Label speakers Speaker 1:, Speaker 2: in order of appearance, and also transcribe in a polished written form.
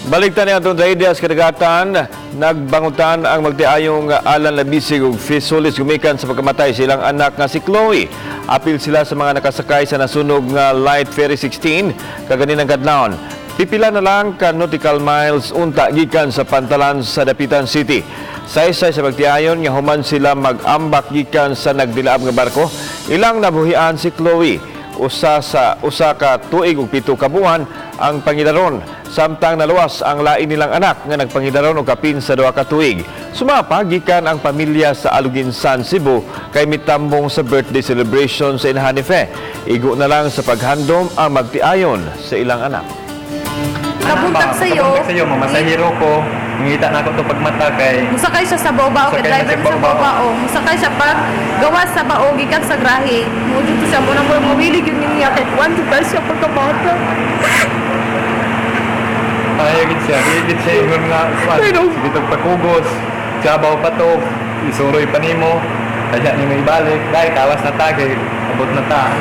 Speaker 1: Baligtan niya itong Radias Kadagatan, nagbangutan ang magtiayong Alan Labisig ug Fisolis gumikan sa pagkamatay silang anak nga si Chloe. Apil sila sa mga nakasakay sa nasunog nga Light Ferry 16 kaganinang kadlawon. Pipila na lang ka nautical miles unta gikan sa Pantalan sa Dapitan City. Saysay sa pagtiayon nga human sila mag-ambak gikan sa nagdilaab nga barko, ilang nabuhian si Chloe. Usa ka tuig ug 7 ka buwan ang pangidaron, samtang naluwas ang lain nilang anak nga nagpangidaron og kapin sa 2 ka tuig. Sumapa gikan ang pamilya sa Aluginsan, Cebu kay mitambong sa birthday celebration sa Inhanife. Igo na lang sa paghandom ang magtiayon sa ilang anak.
Speaker 2: Kabuntag sa'yo,
Speaker 3: mamasahiro ko, ngita na ako ito pagmata kay...
Speaker 2: musakay siya sa bao-bao, kay driver sa bao-bao. Musakay siya pag gawas sa bao, gikan sa grahe. Mudo to siya, muna mo mawilig yung niya, kahit 1 siya pagkamata.
Speaker 3: Ayagit siya ingon nga, dito pagkugos, sabaw pa to, isuroy pa nimo, kaya niyo ibalik, dahil kawas na ta, kay abot na ta,